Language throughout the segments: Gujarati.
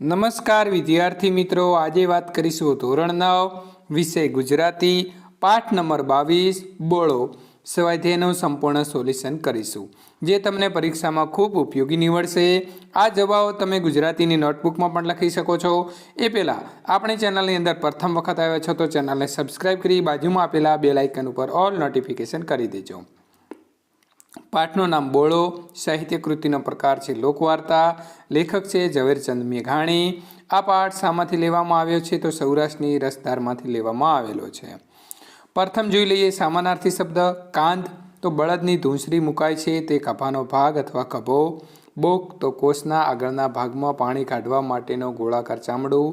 નમસ્કાર વિદ્યાર્થી મિત્રો, આજે વાત કરીશું ધોરણ 9 વિષય ગુજરાતી પાઠ નંબર 22 બોળો સ્વાધ્યાયનું સંપૂર્ણ સોલ્યુશન કરીશું, જે તમને પરીક્ષામાં ખૂબ ઉપયોગી નીવડશે। આ જવાબો તમે ગુજરાતીની નોટબુકમાં પણ લખી શકો છો। એ પહેલાં આપણી ચેનલની અંદર પ્રથમ વખત આવ્યા છો તો ચેનલને સબસ્ક્રાઈબ કરી બાજુમાં આપેલા બેલ આઇકન ઉપર ઓલ નોટિફિકેશન કરી દેજો। પાઠનું નામ બોળો, સાહિત્ય કૃતિનો પ્રકાર છે લોકવાર્તા, લેખક છે ઝવેરચંદ મેઘાણી। આ પાઠ શામાંથી લેવામાં આવ્યો છે તો સૌરાષ્ટ્રની રસધારમાંથી લેવામાં આવેલો છે। પ્રથમ જોઈ લઈએ સમાનાર્થી શબ્દ કાંધ, તો બળદની ધૂંસરી મુકાય છે તે ખભાનો ભાગ અથવા ખભો। બોક તો કોષના આગળના ભાગમાં પાણી કાઢવા માટેનો ગોળાકાર ચામડું।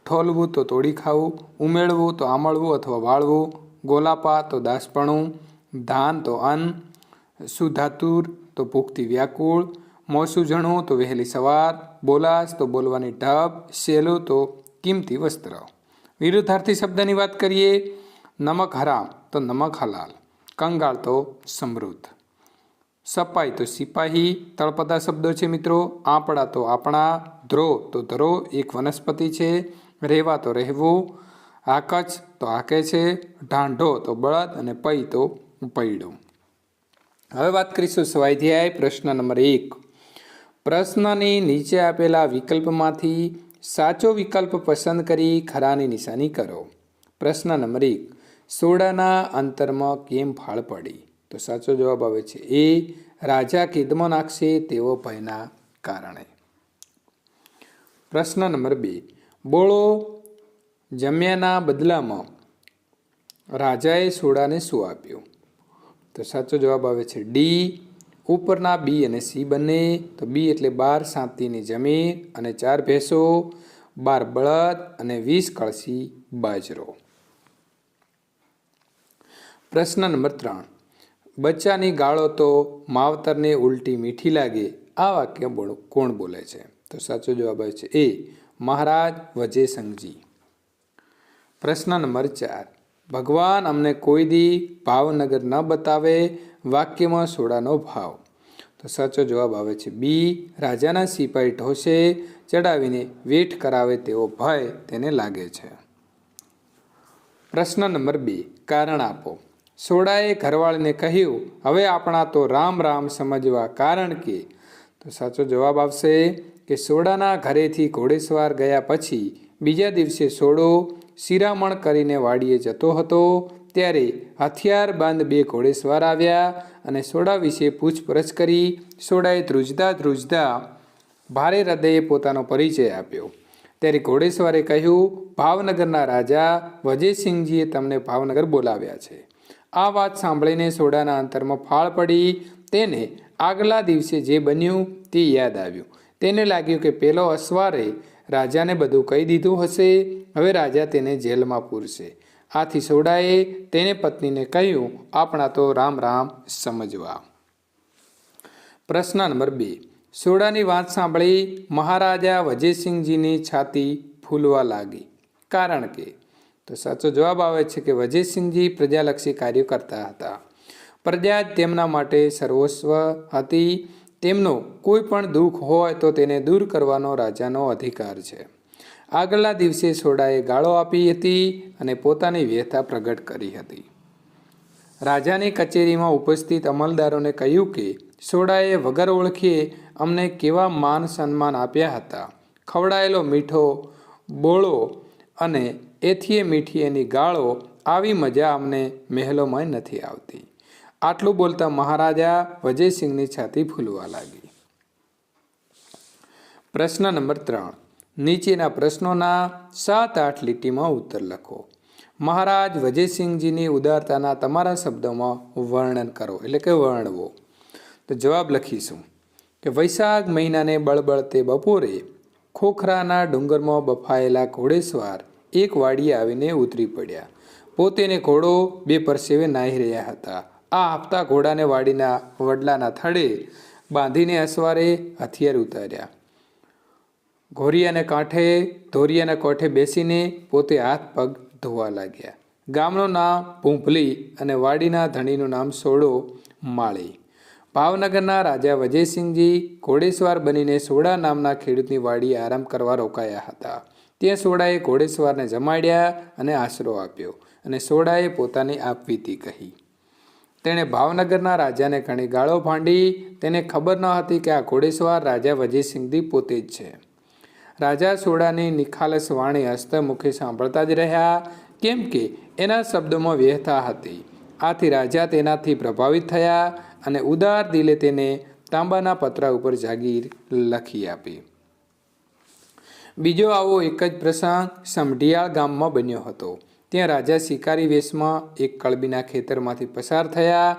ઠોલવું તો તોડી ખાવું, ઉમેળવું તો આમળવું અથવા વાળવું, ગોલાપા તો દાસપણું, ધાન તો અન્ન, સુધાતુર તો ભૂખથી વ્યાકુળ, મોસુજણું તો વહેલી સવાર, બોલાસ તો બોલવાની ઢબ, સેલું તો કિંમતી વસ્ત્ર। વિરુદ્ધાર્થી શબ્દની વાત કરીએ, નમક હરામ તો નમક હલાલ, કંગાળ તો સમૃદ્ધ, સપાઈ તો સિપાહી। તળપદા શબ્દો છે મિત્રો, આપણા તો આપણા, ધ્રો તો ધરો એક વનસ્પતિ છે, રહેવા તો રહેવું, આકચ તો આકે છે, ઢાંઢો તો બળદ અને પૈ તો પૈડું। હવે વાત કરીશું સ્વાધ્યાય પ્રશ્ન નંબર 1। પ્રશ્નની નીચે આપેલા વિકલ્પમાંથી સાચો વિકલ્પ પસંદ કરી ખરાની નિશાની કરો। પ્રશ્ન નંબર 1, સોડાના અંતરમાં કેમ ફાળ પડી? તો સાચો જવાબ આવે છે એ, રાજા કેદમાં નાખશે તેવો ભયના કારણે। પ્રશ્ન નંબર 2, બોળો જમ્યાના બદલામાં રાજાએ સોડાને શું આપ્યું? તો સાચો જવાબ આવે છે ડી, ઉપરના બી અને સી બંને। તો બી એટલે 12 સાતીની જમીન અને 4 ભેંસો, 12 બળદ અને 20 કળશી બાજરો। પ્રશ્ન નંબર 3, બચ્ચાની ગાળો તો માવતરને ઉલટી મીઠી લાગે, આ વાક્ય કોણ બોલે છે? તો સાચો જવાબ આવે છે એ, મહારાજ વજયસિંહજી। પ્રશ્ન નંબર 4, ભગવાન અમને કોઈ દી ભાવનગર ન બતાવે, વાક્યમાં સોડાનો ભાવ? તો સાચો જવાબ આવે છે બી, રાજાના સિપાહી ઢોસે ચડાવીને વેઠ કરાવે તેવો ભય તેને લાગે છે। પ્રશ્ન નંબર 2, કારણ આપો। સોડાએ ઘરવાળીને કહ્યું, હવે આપણા તો રામ રામ સમજવા, કારણ કે? તો સાચો જવાબ આવશે કે સોડાના ઘરેથી ઘોડેસવાર ગયા પછી બીજા દિવસે સોડો શિરામણ કરીને વાડીએ જતો હતો, ત્યારે હથિયારબંધ 2 ઘોડેસવાર આવ્યા અને સોડા વિશે પૂછપરછ કરી। સોડાએ ધ્રુજતા ભારે હૃદયે પોતાનો પરિચય આપ્યો, ત્યારે ઘોડેસવારે કહ્યું, ભાવનગરના રાજા વજયસિંહજીએ તમને ભાવનગર બોલાવ્યા છે। આ વાત સાંભળીને સોડાના અંતરમાં ફાળ પડી, તેને આગલા દિવસે જે બન્યું તે યાદ આવ્યું। તેને લાગ્યું કે પેલો અસવારે રાજાને બધું કહી દીધું હશે, હવે રાજા તેને જેલમાં પૂરશે। આથી સોડાએ તેને પત્નીને કહ્યું, આપણા તો રામ રામ સમજવા। પ્રશ્ન નંબર 2, સોડાની વાત સાંભળી મહારાજા વજયસિંહજીની છાતી ફૂલવા લાગી, કારણ કે? તો સાચો જવાબ આવે છે કે વજયસિંહજી પ્રજાલક્ષી કાર્યો કરતા હતા, પ્રજા જ તેમના માટે સર્વસ્વ હતી, તેમનો કોઈ પણ દુઃખ હોય તો તેને દૂર કરવાનો રાજાનો અધિકાર છે। આગલા દિવસે સોડાએ ગાળો આપી હતી અને પોતાની વ્યથા પ્રગટ કરી હતી। રાજાની કચેરીમાં ઉપસ્થિત અમલદારોને કહ્યું કે સોડાએ વગર ઓળખીએ અમને કેવા માન સન્માન આપ્યા હતા, ખવડાયેલો મીઠો બોળો અને એથીએ મીઠી એની ગાળો, આવી મજા અમને મહેલોમાં નથી આવતી। આટલું બોલતા મહારાજા વજયસિંહની છાતી ફૂલવા લાગી। પ્રશ્ન નંબર 3, નીચેના પ્રશ્નોના 7-8 લીટીમાં ઉત્તર લખો। મહારાજ વજયસિંહજીની ઉદારતાના તમારા શબ્દોમાં વર્ણન કરો, એટલે કે વર્ણવો। તો જવાબ લખીશું કે વૈશાખ મહિનાને બળબળતે બપોરે ખોખરાના ડુંગરમાં બફાયેલા ઘોડેસવાર એક વાડીએ આવીને ઉતરી પડ્યા। પોતે ને ઘોડો 2 પરસેવે નાહી રહ્યા હતા। આ હપ્તા ઘોડાને વાડીના વડલાના થડે બાંધીને અસવારે હથિયાર ઉતાર્યા, ધોરિયાના કાંઠે બેસીને પોતે હાથ પગ ધોવા લાગ્યા। ગામનું નામ ભૂંભલી અને વાડીના ધણીનું નામ સોડો માળી। ભાવનગરના રાજા વજયસિંહજી ઘોડેસવાર બનીને સોડા નામના ખેડૂતની વાડીએ આરામ કરવા રોકાયા હતા. ત્યાં સોડાએ ઘોડેસવારને જમાડ્યા અને આશરો આપ્યો અને સોડાએ પોતાની આપવીતી કહી. તેણે ભાવનગરના રાજાને ઘણી ગાળો ભાંડી. તેને ખબર ન હતી કે આ ઘોડેસવાર રાજા વજયસિંહજી પોતે જ છે. રાજા સોડાની નિખાલસ વાણી હસ્તમુખે સાંભળતા જ રહ્યા, કેમ કે એના શબ્દોમાં વ્યથા હતી. આથી રાજા તેનાથી પ્રભાવિત થયા અને ઉદાર દિલે તેને તાંબાના પતરા ઉપર જાગીર લખી આપી. બીજો આવો એક જ પ્રસંગ સમઢિયાળ ગામમાં બન્યો હતો. ત્યાં રાજા શિકારી વેશમાં એક કળબીના ખેતરમાંથી પસાર થયા.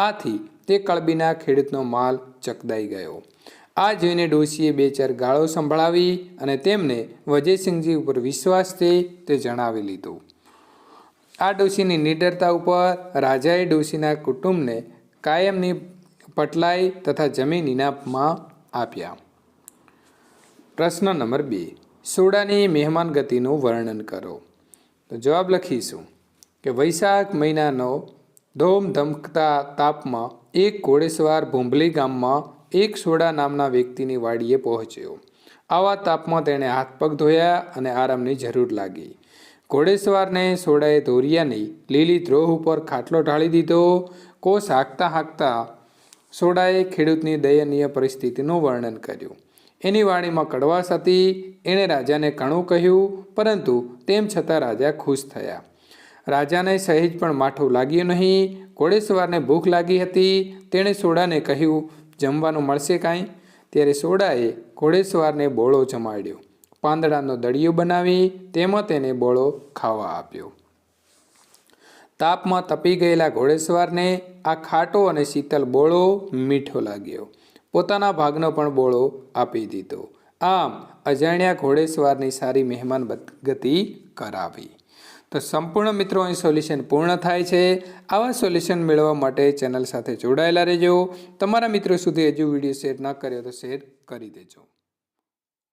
આથી તે કળબીના ખેડૂતનો માલ ચકદાઈ ગયો. આ જોઈને ડોશીએ 2-4 ગાળો સંભળાવી અને તેમને વજયસિંહજી ઉપર વિશ્વાસ છે તે જણાવી લીધું. આ ડોશીની નિડરતા ઉપર રાજાએ ડોશીના કુટુંબને કાયમની પટલાઈ તથા જમીન ઇનામમાં આપ્યા. પ્રશ્ન નંબર 2, સોડાની મહેમાન ગતિનું વર્ણન કરો. તો જવાબ લખીશું કે વૈશાખ મહિનાનો ધોમધમકતા તાપમાં એક ઘોડેસવાર ભૂંભલી ગામમાં એક સોડા નામના વ્યક્તિની વાડીએ પહોંચ્યો. આવા તાપમાં તેણે હાથ પગ ધોયા અને આરામની જરૂર લાગી. ઘોડેસવારને સોડાએ ધોરિયાની લીલી દ્રોહ ઉપર ખાટલો ઢાળી દીધો. કોસ હાંકતા હાંકતા સોડાએ ખેડૂતની દયનીય પરિસ્થિતિનું વર્ણન કર્યું. એની વાણીમાં કડવાશ હતી. એણે રાજાને ઘણું કહ્યું, પરંતુ તેમ છતાં રાજા ખુશ થયા. રાજાને સહેજ પણ માઠું લાગ્યું નહીં. ઘોડેસવારને ભૂખ લાગી હતી. તેણે સોડાને કહ્યું, જમવાનું મળશે કાંઈ? ત્યારે સોડાએ ઘોડેસવારને બોળો જમાડ્યો. પાંદડાનો દળિયો બનાવી તેમાં તેને બોળો ખાવા આપ્યો. તાપમાં તપી ગયેલા ઘોડેસવારને આ ખાટો અને શીતળ બોળો મીઠો લાગ્યો. પોતાના ભાગનો પણ બોળો આપી દીધો. આમ અજાણ્યા ઘોડેસવારની સારી મહેમાન ગતિ કરાવી. તો સંપૂર્ણ મિત્રો અહીં સોલ્યુશન પૂર્ણ થાય છે. આવા સોલ્યુશન મેળવવા માટે ચેનલ સાથે જોડાયેલા રહેજો. તમારા મિત્રો સુધી હજુ વિડીયો શેર ન કર્યો તો શેર કરી દેજો.